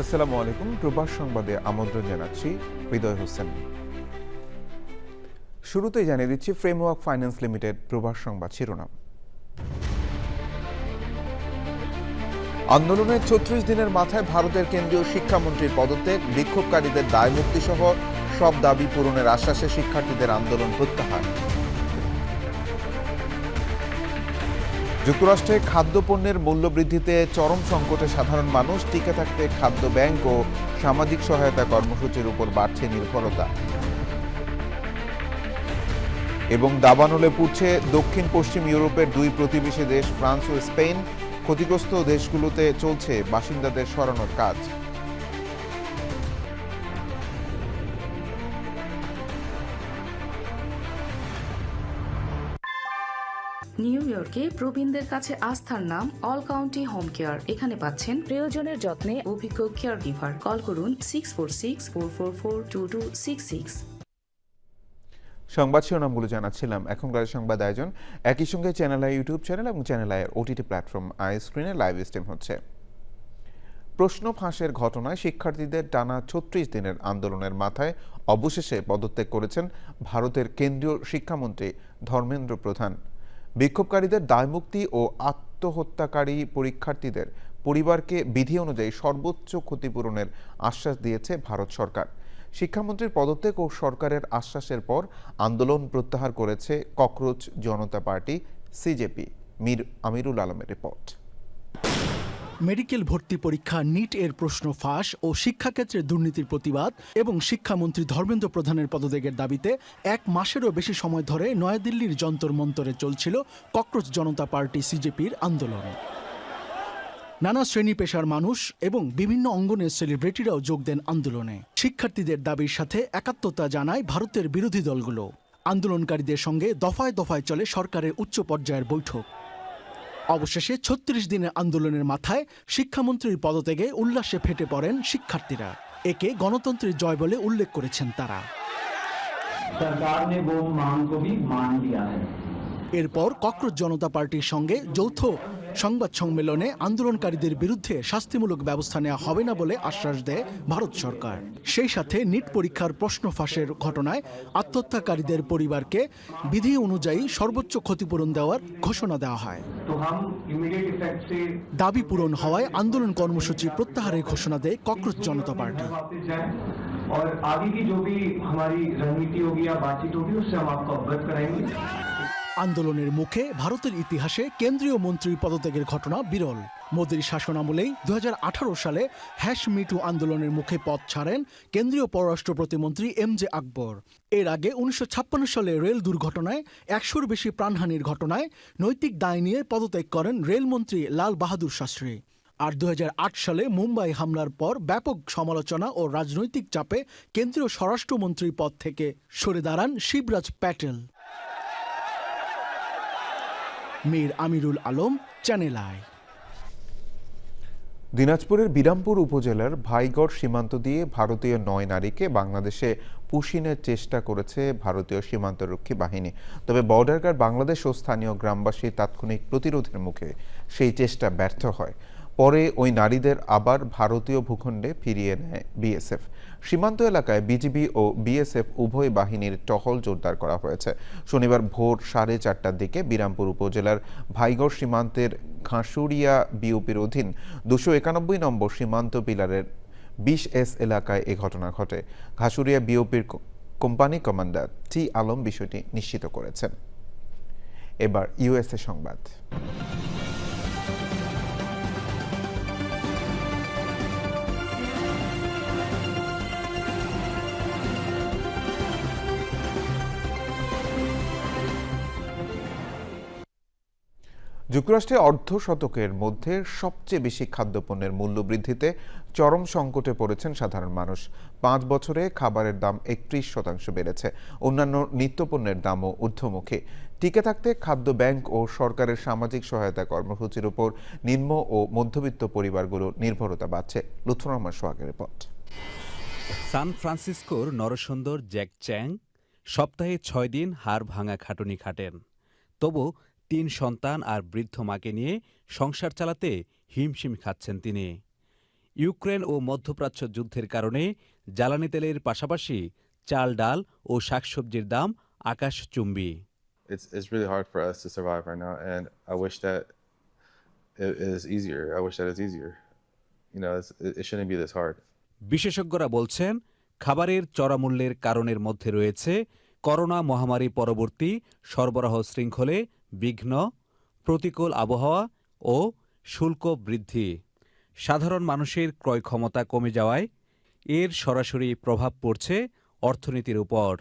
আসসালামু আলাইকুম। প্রবাস সংবাদে আমন্ত্রণ জানাচ্ছি হৃদয় হোসেন। শুরুতেই জানিয়ে দিচ্ছি ফ্রেমওয়ার্ক ফাইন্যান্স লিমিটেড প্রবাস সংবাদ শিরোনাম। আন্দোলনের ৩৬ দিনের মাথায় ভারতের কেন্দ্রীয় শিক্ষামন্ত্রীর পদত্যাগ, বিক্ষোভকারীদের দায়মুক্তি সহ সব দাবি পূরণের আশ্বাসে শিক্ষার্থীদের আন্দোলন প্রত্যাহার। যুক্তরাষ্ট্রে খাদ্যপণ্যের মূল্যবৃদ্ধিতে চরম সংকটে সাধারণ মানুষ, টিকে থাকতে খাদ্য ব্যাংক ও সামাজিক সহায়তা কর্মসূচির উপর বাড়ছে নির্ভরতা। এবং দাবানলে পুড়ছে দক্ষিণ পশ্চিম ইউরোপের দুই প্রতিবেশী দেশ ফ্রান্স ও স্পেন। ক্ষতিগ্রস্ত দেশগুলোতে চলছে বাসিন্দাদের সরানোর কাজ। নিউ ইয়র্কে প্রবীণদের কাছে আস্থার নাম অল কাউন্টি হোম কেয়ার। এখানে পাচ্ছেন প্রিয়জনের যত্নে অভিজ্ঞ কেয়ার গিভার। কল করুন 646-444-2266। সংবাদ শিরোনামগুলো জানাচ্ছিলাম। এখনকার সংবাদ আয়োজন একই সঙ্গে চ্যানেল আই ইউটিউব চ্যানেল এবং চ্যানেল আইয়ের ওটিটি প্ল্যাটফর্ম আই স্ক্রিনে লাইভ স্ট্রিম হচ্ছে। প্রশ্ন ফাঁসের ঘটনায় শিক্ষার্থীদের টানা ৩৬ দিনের আন্দোলনের মাথায় অবশেষে পদত্যাগ করেছেন ভারতের কেন্দ্রীয় শিক্ষামন্ত্রী ধর্মেন্দ্র প্রধান। বিক্ষোভকারীদের দায়মুক্তি ও আত্মহত্যাকারী পরীক্ষার্থীদের পরিবারকে বিধি অনুযায়ী সর্বোচ্চ ক্ষতিপূরণের আশ্বাস দিয়েছে ভারত সরকার। শিক্ষামন্ত্রীর পদত্যাগ ও সরকারের আশ্বাসের পর আন্দোলন প্রত্যাহার করেছে ককরোচ জনতা পার্টি সিজেপি। মীর আমিরুল আলমের রিপোর্ট। মেডিকেল ভর্তি পরীক্ষা নিট এর প্রশ্ন ফাঁস ও শিক্ষাক্ষেত্রে দুর্নীতির প্রতিবাদ এবং শিক্ষামন্ত্রী ধর্মেন্দ্র প্রধানের পদত্যাগের দাবিতে এক মাসেরও বেশি সময় ধরে নয়াদিল্লির যন্তর মন্তরে চলছিল ককরোচ জনতা পার্টি সিজেপির আন্দোলন। নানা শ্রেণী পেশার মানুষ এবং বিভিন্ন অঙ্গনের সেলিব্রিটিরাও যোগ দেন আন্দোলনে। শিক্ষার্থীদের দাবির সাথে একাত্মতা জানায় ভারতের বিরোধী দলগুলো। আন্দোলনকারীদের সঙ্গে দফায় দফায় চলে সরকারের উচ্চ পর্যায়ের বৈঠক। অবশেষে ৩৬ দিনের আন্দোলনের মাথায় শিক্ষামন্ত্রীর পদত্যাগে উল্লাসে ফেটে পড়েন শিক্ষার্থীরা। একে গণতন্ত্রের জয় বলে উল্লেখ করেছেন তারা। এরপর ককরোচ জনতা পার্টির সঙ্গে যৌথ সংবাদ সম্মেলনে আন্দোলনকারীদের বিরুদ্ধে শাস্তিমূলক ব্যবস্থা নেওয়া হবে না বলে আশ্বাস দেয় ভারত সরকার। সেই সাথে নিট পরীক্ষার প্রশ্ন ফাঁসের ঘটনায় আত্মহত্যাকারীদের পরিবারকে বিধি অনুযায়ী সর্বোচ্চ ক্ষতিপূরণ দেওয়ার ঘোষণা দেওয়া হয়। দাবি পূরণ হওয়ায় আন্দোলন কর্মসূচি প্রত্যাহারের ঘোষণা দেয় ককরোচ জনতা পার্টি। আন্দোলনের মুখে ভারতের ইতিহাসে কেন্দ্রীয় মন্ত্রীর পদত্যাগের ঘটনা বিরল। মোদির শাসনামলেই ২০১৮ সালে মিটু আন্দোলনের মুখে পদ ছাড়েন কেন্দ্রীয় পররাষ্ট্র প্রতিমন্ত্রী এমজে আকবর। এর আগে ১৯৫৬ সালে রেল দুর্ঘটনায় ১০০-র বেশি প্রাণহানির ঘটনায় নৈতিক দায় নিয়ে পদত্যাগ করেন রেলমন্ত্রী লাল বাহাদুর শাস্ত্রী। আর ২০০৮ সালে মুম্বাই হামলার পর ব্যাপক সমালোচনা ও রাজনৈতিক চাপে কেন্দ্রীয় স্বরাষ্ট্রমন্ত্রীর পদ থেকে সরে দাঁড়ান শিবরাজ প্যাটেল। মীর আমিরুল আলম, চ্যানেল আই। দিনাজপুরের বিরামপুর উপজেলার ভাইগড় সীমান্ত দিয়ে ভারতীয় ৯ নারীকে বাংলাদেশে পুশিনের চেষ্টা করেছে ভারতীয় সীমান্তরক্ষী বাহিনী। তবে বর্ডার গার্ড বাংলাদেশ ও স্থানীয় গ্রামবাসীর তাৎক্ষণিক প্রতিরোধের মুখে সেই চেষ্টা ব্যর্থ হয়। পরে ওই নারীদের আবার ভারতীয় ভূখণ্ডে ফিরিয়ে নেয় বিএসএফ। সীমান্ত এলাকায় বিজিবি ও বিএসএফ উভয় বাহিনীর টহল জোরদার করা হয়েছে। শনিবার ভোর 4:30টার দিকে বিরামপুর উপজেলার ভাইগড় সীমান্তের ঘাসুরিয়া বিওপির অধীন 291 নম্বর সীমান্ত পিলারের 20S এলাকায় এ ঘটনা ঘটে। ঘাসুরিয়া বিওপির কোম্পানি কমান্ডার টি আলম বিষয়টি নিশ্চিত করেছেন। এবার ইউএসএ সংবাদ। যুক্তরাষ্ট্রে অর্ধশতকের মধ্যে সবচেয়ে বেশি খাদ্যপণ্যের মূল্যবৃদ্ধিতে চরম সংকটে পড়েছেন সাধারণ মানুষ। 5 বছরে খাবারের দাম 31% বেড়েছে। অন্যান্য নিত্যপণ্যের দামও ঊর্ধ্বমুখী। টিকে থাকতে খাদ্য ব্যাংক ও সরকারের সামাজিক সহায়তা কর্মসূচির উপর নিম্ন ও মধ্যবিত্ত পরিবারগুলো নির্ভরতা বাড়ছে। লুৎফর রহমান সোহাগের রিপোর্ট। সান ফ্রান্সিসকোর নরসুন্দর জ্যাক চ্যাং সপ্তাহে 6 দিন হাড় ভাঙা খাটুনি খাটেন। তবু 3 সন্তান আর বৃদ্ধ মাকে নিয়ে সংসার চালাতে হিমশিম খাচ্ছেন তিনি। ইউক্রেন ও মধ্যপ্রাচ্য যুদ্ধের কারণে জ্বালানি তেলের পাশাপাশি চাল ডাল ও শাকসবজির দাম আকাশচুম্বী। It's really hard for us to survive right now, and I wish that it is easier. I wish that it's easier. You know, it shouldn't be this hard. বিশেষজ্ঞরা বলছেন, খাবারের চড়া মূল্যের কারণের মধ্যে রয়েছে করোনা মহামারী পরবর্তী সরবরাহ শৃঙ্খলে বিঘ্ন, প্রতিকূল আবহাওয়া ও শুল্ক বৃদ্ধি। সাধারণ মানুষের ক্রয় ক্ষমতা কমে যাওয়ায় এর সরাসরি প্রভাব পড়ছে অর্থনীতির উপর।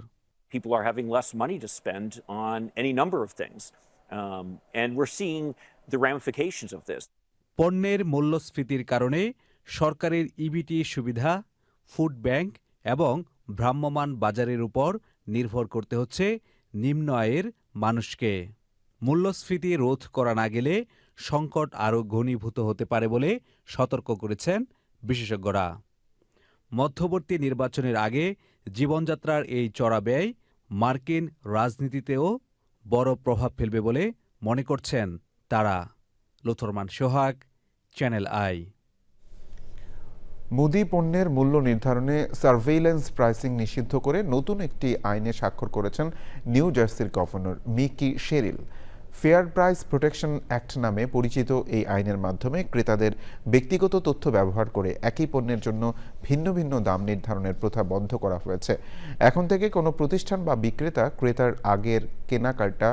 People are having less money to spend on any number of things. And we're seeing the ramifications of this. পণ্যের মূল্যস্ফীতির কারণে সরকারের ইবিটি সুবিধা, ফুড ব্যাংক এবং ভ্রাম্যমাণ বাজারের উপর নির্ভর করতে হচ্ছে নিম্ন আয়ের মানুষকে। মূল্যস্ফীতি রোধ করা না গেলে সংকট আরও ঘনীভূত হতে পারে বলে সতর্ক করেছেন বিশেষজ্ঞরা। মধ্যবর্তী নির্বাচনের আগে জীবনযাত্রার এই চড়া ব্যয় মার্কিন রাজনীতিতেও বড় প্রভাব ফেলবে বলে মনে করছেন তারা। লুথরমান সোহাগ, চ্যানেল আই। মুদি পণ্যের মূল্য নির্ধারণে সার্ভেইলেন্স প্রাইসিং নিষিদ্ধ করে নতুন একটি আইনে স্বাক্ষর করেছেন নিউ জার্সির governor Mickey Sherrill. Fair price protection act নামে পরিচিত এই আইনের মাধ্যমে ক্রেতাদের ব্যক্তিগত তথ্য ব্যবহার করে একই পণ্যের জন্য ভিন্ন ভিন্ন দাম নির্ধারণের প্রথা বন্ধ করা হয়েছে। এখন থেকে কোনো প্রতিষ্ঠান বা বিক্রেতা ক্রেতার আগের কেনাকাটা,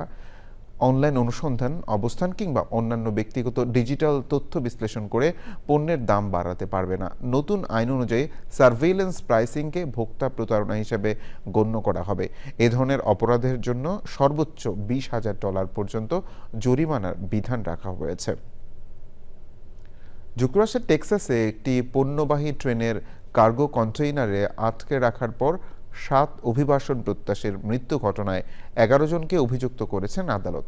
অনলাইন অনুসন্ধান, অবস্থান কিংবা অন্যান্য ব্যক্তিগত ডিজিটাল তথ্য বিশ্লেষণ করে পণ্যের দাম বাড়াতে পারবে না। নতুন আইন অনুযায়ী সার্ভেইলেন্স প্রাইসিংকে ভোক্তা প্রতারণা হিসেবে গণ্য করা হবে। এ ধরনের অপরাধের জন্য সর্বোচ্চ $20,000 পর্যন্ত জরিমানার বিধান রাখা হয়েছে। যুক্তরাষ্ট্রের টেক্সাসে একটি পণ্যবাহী ট্রেনের কার্গো কন্টেইনারে আটকে রাখার পর 7 অভিবাসন প্রত্যাশীর মৃত্যু ঘটনায় 11 জনকে অভিযুক্ত করেছেন আদালত।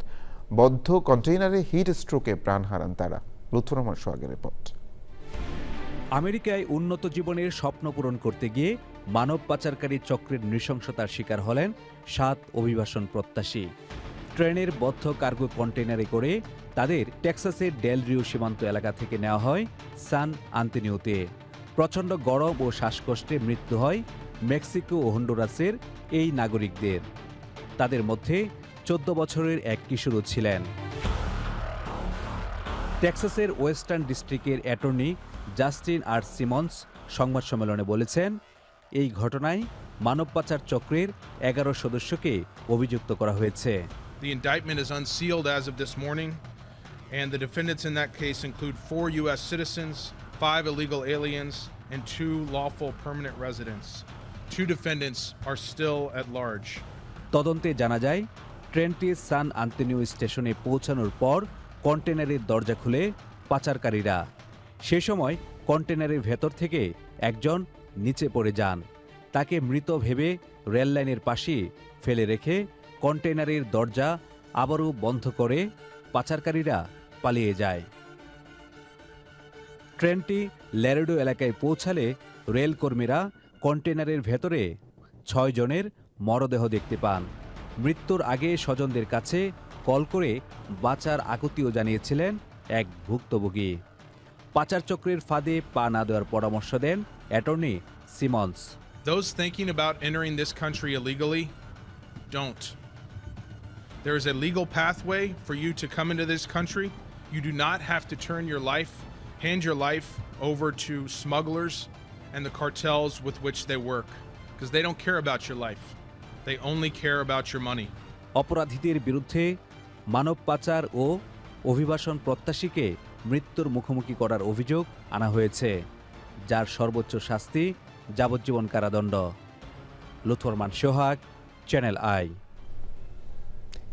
বদ্ধ কন্টেইনারে হিট স্ট্রোকে প্রাণ হারান তারা। লুৎফুর সোহাগের রিপোর্ট। আমেরিকায় উন্নত জীবনের স্বপ্ন পূরণ করতে গিয়ে মানব পাচারকারী চক্রের নৃশংসতার শিকার হলেন 7 অভিবাসন প্রত্যাশী। ট্রেনের বদ্ধ কার্গো কন্টেইনারে করে তাদের টেক্সাসের ডেল রিও সীমান্ত এলাকা থেকে নেওয়া হয় সান আন্তোনিওতে। প্রচণ্ড গরম ও শ্বাসকষ্টে মৃত্যু হয় মেক্সিকো ও হন্ডুরাসের এই নাগরিকদের। তাদের মধ্যে 14 বছরের এক কিশোরও ছিলেন। টেক্সাসের ওয়েস্টার্ন ডিস্ট্রিক্টের অ্যাটর্নি জাস্টিন আর সিমন্স সংবাদ সম্মেলনে বলেছেন, এই ঘটনায় মানব পাচার চক্রের 11 সদস্যকে অভিযুক্ত করা হয়েছে। The indictment is unsealed as of this morning, and the defendants in that case include 4 U.S. citizens, 5 illegal aliens, and 2 lawful permanent residents. 2 defendants are still at large. তদন্তে জানা যায়, ট্রেনটি সান আন্তোনিও স্টেশনে পৌঁছানোর পর কন্টেনারের দরজা খুলে পাচারকারীরা। সে সময় কন্টেনারের ভেতর থেকে একজন নিচে পড়ে যান। তাকে মৃত ভেবে রেললাইনের পাশে ফেলে রেখে কন্টেনারের দরজা আবারও বন্ধ করে পাচারকারীরা পালিয়ে যায়। ট্রেনটি ল্যারেডো এলাকায় পৌঁছালে রেলকর্মীরা কন্টেনারের ভেতরে 6 জনের মরদেহ দেখতে পান। মৃত্যুর আগে স্বজনদের কাছে কল করে বাঁচার আকুতিও জানিয়েছিলেন এক ভুক্তভোগী। পাচার চক্রের ফাঁদে পা না দেওয়ার পরামর্শ দেন attorney Simmons. Those thinking about entering this country illegally, don't. There is a legal pathway for you to come into this country. You do not have to hand your life over to smugglers and the cartels with which they work, because they don't care about your life. They only care about your money. অপরাধীদের বিরুদ্ধে মানব পাচার ও অভিবাসন প্রত্যাশীকে মৃত্যুর মুখোমুখি করার অভিযোগ আনা হয়েছে, যার সর্বোচ্চ শাস্তি যাবজ্জীবন কারাদণ্ড। লুৎফুর সোহাগ, চ্যানেল আই।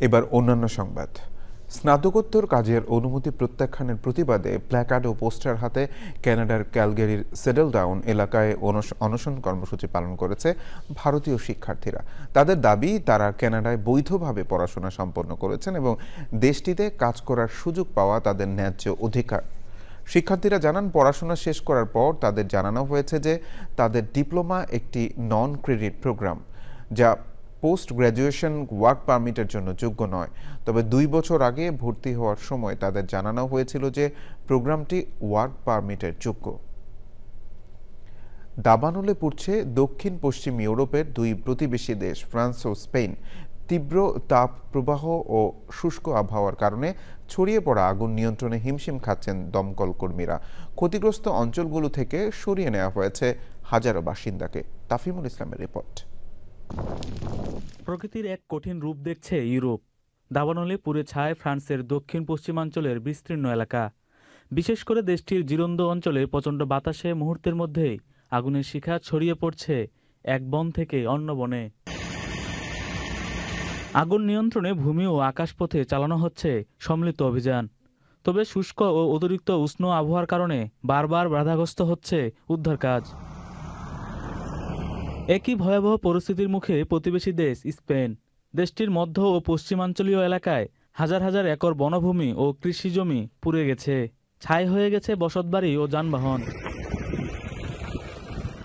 এবার অন্যান্য সংবাদ। স্নাতকোত্তর কাজের অনুমতি প্রত্যাখ্যানের প্রতিবাদে প্ল্যাকার্ড ও পোস্টার হাতে কানাডার ক্যালগেরির সেডল ডাউন এলাকায় অনশন কর্মসূচি পালন করেছে ভারতীয় শিক্ষার্থীরা। তাদের দাবি, তারা কানাডায় বৈধভাবে পড়াশোনা সম্পন্ন করেছেন এবং দেশটিতে কাজ করার সুযোগ পাওয়া তাদের ন্যায্য অধিকার। শিক্ষার্থীরা জানান, পড়াশোনা শেষ করার পর তাদের জানানো হয়েছে যে তাদের ডিপ্লোমা একটি নন ক্রেডিট প্রোগ্রাম, যা পোস্ট গ্র্যাজুয়েশন ওয়ার্ক পারমিটের জন্য যোগ্য নয়। তবে 2 বছর আগে ভর্তি হওয়ার সময় তাদের জানানো হয়েছিল যে প্রোগ্রামটি ওয়ার্ক পারমিটের যোগ্য। দাবানলে পড়ছে দক্ষিণ পশ্চিম ইউরোপের দুই প্রতিবেশী দেশ ফ্রান্স ও স্পেন। তীব্র তাপ প্রবাহ ও শুষ্ক আবহাওয়ার কারণে ছড়িয়ে পড়া আগুন নিয়ন্ত্রণে হিমশিম খাচ্ছেন দমকল কর্মীরা। ক্ষতিগ্রস্ত অঞ্চলগুলো থেকে সরিয়ে নেওয়া হয়েছে হাজারো বাসিন্দাকে। তাফিমুল ইসলামের রিপোর্ট। প্রকৃতির এক কঠিন রূপ দেখছে ইউরোপ। দাবানলে পুড়ে ছায় ফ্রান্সের দক্ষিণ পশ্চিমাঞ্চলের বিস্তীর্ণ এলাকা। বিশেষ করে দেশটির জিরোন্দ অঞ্চলে প্রচণ্ড বাতাসে মুহূর্তের মধ্যেই আগুনের শিখা ছড়িয়ে পড়ছে এক বন থেকে অন্য বনে। আগুন নিয়ন্ত্রণে ভূমি ও আকাশপথে চালানো হচ্ছে সম্মিলিত অভিযান। তবে শুষ্ক ও অতিরিক্ত উষ্ণ আবহাওয়ার কারণে বারবার বাধাগ্রস্ত হচ্ছে উদ্ধার কাজ। একই ভয়াবহ পরিস্থিতির মুখে প্রতিবেশী দেশ স্পেন। দেশটির মধ্য ও পশ্চিমাঞ্চলীয় এলাকায় হাজার হাজার একর বনভূমি ও কৃষিজমি পুড়ে গেছে। ছাই হয়ে গেছে বসতবাড়ি ও যানবাহন।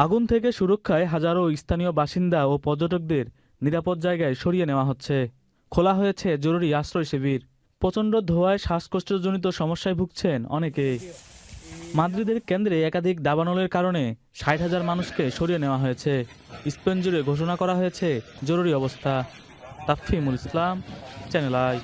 আগুন থেকে সুরক্ষায় হাজারো স্থানীয় বাসিন্দা ও পর্যটকদের নিরাপদ জায়গায় সরিয়ে নেওয়া হচ্ছে। খোলা হয়েছে জরুরি আশ্রয় শিবির। প্রচণ্ড ধোঁয়ায় শ্বাসকষ্টজনিত সমস্যায় ভুগছেন অনেকে। মাদ্রিদের কেন্দ্রে একাধিক দাবানলের কারণে ৬০,০০০ মানুষকে সরিয়ে নেওয়া হয়েছে। স্পেন জুড়ে ঘোষণা করা হয়েছে জরুরি অবস্থা। তাফিমুল ইসলাম, চ্যানেল আই।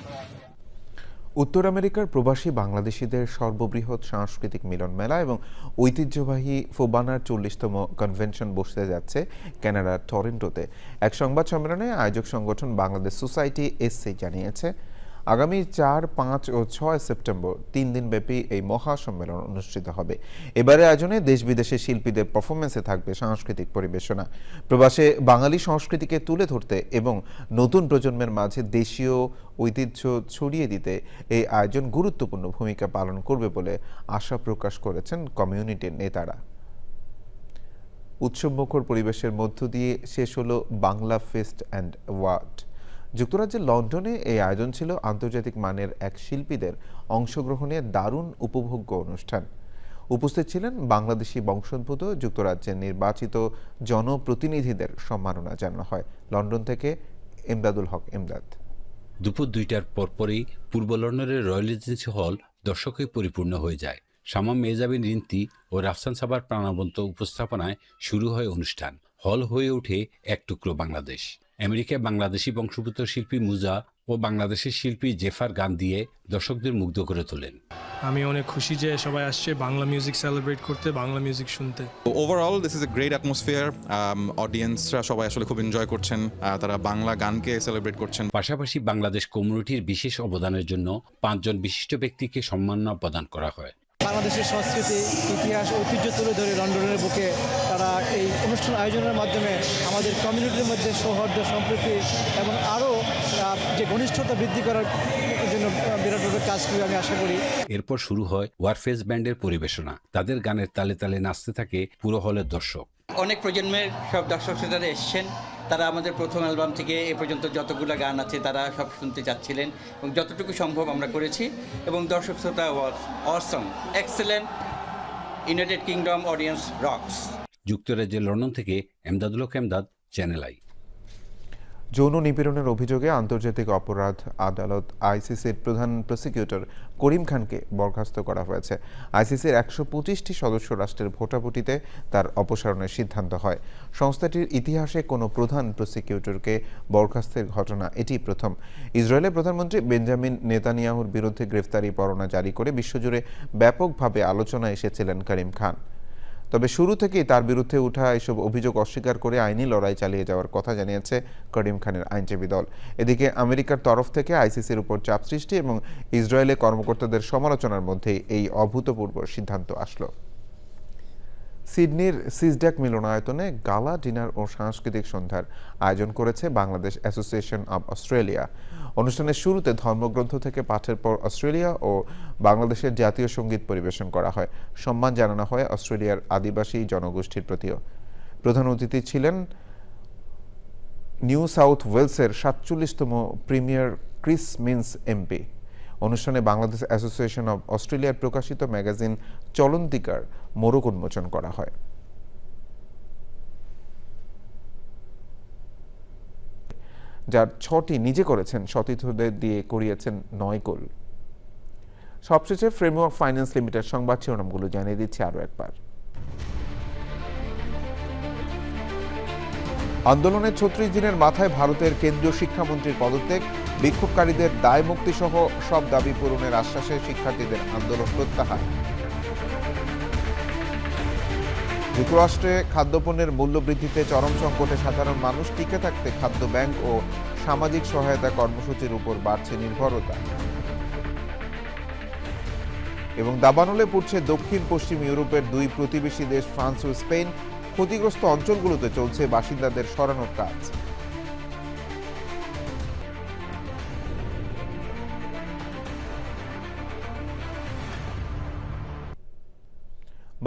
উত্তর আমেরিকার প্রবাসী বাংলাদেশিদের সর্ববৃহৎ সাংস্কৃতিক মিলন মেলা এবং ঐতিহ্যবাহী ফোবানার ৪০তম কনভেনশন বসতে যাচ্ছে কানাডার টরন্টোতে। এক সংবাদ সম্মেলনে আয়োজক সংগঠন বাংলাদেশ সোসাইটি এসসি জানিয়েছে, আগামী ৪, ৫ ও ৬ সেপ্টেম্বর ৩ দিনব্যাপী এই মহাসম্মেলন অনুষ্ঠিত হবে। এবারে আয়োজনে দেশ বিদেশের শিল্পীদের পারফরমেন্সে থাকবে সাংস্কৃতিক পরিবেশনা। প্রবাসে বাঙালি সংস্কৃতিকে তুলে ধরতে এবং নতুন প্রজন্মের মাঝে দেশীয় ঐতিহ্য ছড়িয়ে দিতে এই আয়োজন গুরুত্বপূর্ণ ভূমিকা পালন করবে বলে আশা প্রকাশ করেছেন কমিউনিটির নেতারা। উৎসবমুখর পরিবেশের মধ্য দিয়ে শেষ হলো বাংলা ফেস্ট অ্যান্ড ওয়ার্ড। যুক্তরাজ্যের লন্ডনে এই আয়োজন ছিল আন্তর্জাতিক মানের এক শিল্পীদের অংশগ্রহণে দারুণ উপভোগ্য অনুষ্ঠান। উপস্থিত ছিলেন বাংলাদেশি বংশোদ্ভূত যুক্তরাজ্যের নির্বাচিত জনপ্রতিনিধিদের সম্মাননা জানানো হয়। লন্ডন থেকে এমদাদুল হক এমদাদ। দুপুর ২টার পরপরই পূর্ব লন্ডনের রয়্যাল রিজেন্সি হল দর্শকে পরিপূর্ণ হয়ে যায়। শামা মেহজাবিন রিন্তি ও রাফসান সাবার প্রাণবন্ত উপস্থাপনায় শুরু হয় অনুষ্ঠান। হল হয়ে ওঠে এক টুকরো বাংলাদেশ। আমেরিকায় বাংলাদেশি বংশোদ্ভূত শিল্পী মুজা ও বাংলাদেশের শিল্পী জেফার গান দিয়ে দর্শকদের মুগ্ধ করে তোলেন। আমি অনেক খুশি যে সবাই আসছে বাংলা মিউজিক সেলিব্রেট করতে, বাংলা মিউজিক শুনতে। Overall this is a great atmosphere. অডিয়েন্সরা সবাই আসলে খুব এনজয় করছেন, তারা বাংলা গানকে সেলিব্রেট করছেন। পাশাপাশি বাংলাদেশ কমিউনিটির বিশেষ অবদানের জন্য ৫ জন বিশিষ্ট ব্যক্তিকে সম্মাননা প্রদান করা হয়। বাংলাদেশের সংস্কৃতি, ইতিহাস, ঐতিহ্য তুলে ধরে লন্ডনের বুকে তারা এই অনুষ্ঠান আয়োজনের মাধ্যমে আমাদের কমিউনিটির মধ্যে সৌহার্দ্য, সম্প্রীতি এবং আরও যে ঘনিষ্ঠতা বৃদ্ধি করার জন্য বিরাটভাবে কাজ করে আমি আশা করি। এরপর শুরু হয় ওয়ারফেস ব্যান্ডের পরিবেশনা। তাদের গানের তালে তালে নাচতে থাকে পুরো হলের দর্শক। অনেক প্রজন্মের সব দর্শক শ্রোতারা এসছেন। তারা আমাদের প্রথম অ্যালবাম থেকে এ পর্যন্ত যতগুলো গান আছে তারা সব শুনতে চাচ্ছিলেন এবং যতটুকু সম্ভব আমরা করেছি এবং দর্শক শ্রোতা was awesome, excellent, United Kingdom audience rocks. যুক্তরাজ্যের লন্ডন থেকে এমদাদুল হক এমদাদ, চ্যানেল আই। যৌন নিপীড়নের অভিযোগে আন্তর্জাতিক অপরাধ আদালত আইসিসির প্রধান প্রসিকিউটর করিম খানকে বরখাস্ত করা হয়েছে। আইসিসির ১২৫টি সদস্য রাষ্ট্রের ভোটাভুটিতে তার অপসারণের সিদ্ধান্ত হয়। সংস্থাটির ইতিহাসে কোনো প্রধান প্রসিকিউটরকে বরখাস্তের ঘটনা এটি প্রথম। ইসরায়েলের প্রধানমন্ত্রী বেঞ্জামিন নেতানিয়াহুর বিরুদ্ধে গ্রেফতারি পরোয়ানা জারি করে বিশ্বজুড়ে ব্যাপকভাবে আলোচনায় এসেছিলেন করিম খান। তবে শুরু থেকেই তার বিরুদ্ধে ওঠা এসব অভিযোগ অস্বীকার করে আইনি লড়াই চালিয়ে যাওয়ার কথা জানিয়েছে করিম খানের আইনজীবী দল। এদিকে আমেরিকার তরফ থেকে আইসিসির উপর চাপ সৃষ্টি এবং ইসরায়েলে কর্মকর্তাদের সমালোচনার মধ্যেই এই অভূতপূর্ব সিদ্ধান্ত আসলো। সিডনির সিসড্যাক মিলনায়তনে গালা ডিনার ও সাংস্কৃতিক সন্ধ্যার আয়োজন করেছে বাংলাদেশ অ্যাসোসিয়েশন অব অস্ট্রেলিয়া। অনুষ্ঠানের শুরুতে ধর্মগ্রন্থ থেকে পাঠের পর অস্ট্রেলিয়া ও বাংলাদেশের জাতীয় সঙ্গীত পরিবেশন করা হয়। সম্মান জানানো হয় অস্ট্রেলিয়ার আদিবাসী জনগোষ্ঠীর প্রতিও। প্রধান অতিথি ছিলেন নিউ সাউথ ওয়েলসের ৪৭তম প্রিমিয়ার ক্রিস মিন্স এমপি। অনুষ্ঠানে বাংলাদেশ অ্যাসোসিয়েশন অব অস্ট্রেলিয়ার প্রকাশিত ম্যাগাজিন চলন্তিকার মোড়ক উন্মোচন করা হয়। যার ৬টি নিজে করেছেন, সতীর্থদের দিয়ে করিয়েছেন ৯ গোল। সবশেষে ফ্রেমওয়ার্ক ফাইন্যান্স লিমিটেড সংবাদ শিরোনামগুলো জানিয়ে দিচ্ছি আরও একবার। আন্দোলনের ৩৬ দিনের মাথায় ভারতের কেন্দ্রীয় শিক্ষামন্ত্রীর পদত্যাগ, বিক্ষোভকারীদের দায় মুক্তি সহ সব দাবি পূরণের আশ্বাসে শিক্ষার্থীদের আন্দোলন প্রত্যাহার। যুক্তরাষ্ট্রে খাদ্যপণ্যের মূল্য বৃদ্ধিতে চরম সংকটে সাধারণ মানুষ টিকে থাকতে খাদ্য ব্যাংক ও সামাজিক সহায়তা কর্মসূচির উপর বাড়ছে নির্ভরতা। এবং দাবানলে পড়ছে দক্ষিণ পশ্চিম ইউরোপের দুই প্রতিবেশী দেশ ফ্রান্স ও স্পেন। ক্ষতিগ্রস্ত অঞ্চলগুলোতে চলছে বাসিন্দাদের সরানোর কাজ।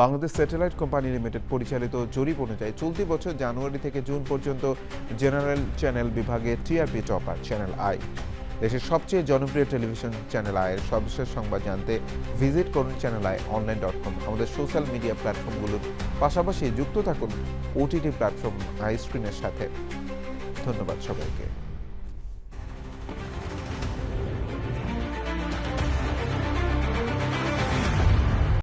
বাংলাদেশ স্যাটেলাইট কোম্পানি লিমিটেড পরিচালিত জরিপ অনুযায়ী চলতি বছর জানুয়ারি থেকে জুন পর্যন্ত জেনারেল চ্যানেল বিভাগে টিআরপি টপার চ্যানেল আই। দেশের সবচেয়ে জনপ্রিয় টেলিভিশন চ্যানেল আইয়ের সর্বশেষ সংবাদ জানতে ভিজিট করুন চ্যানেল আই অনলাইন.com। আমাদের সোশ্যাল মিডিয়া প্ল্যাটফর্মগুলোর পাশাপাশি যুক্ত থাকুন ওটিটি প্ল্যাটফর্ম আই স্ক্রিনের সাথে। ধন্যবাদ সবাইকে।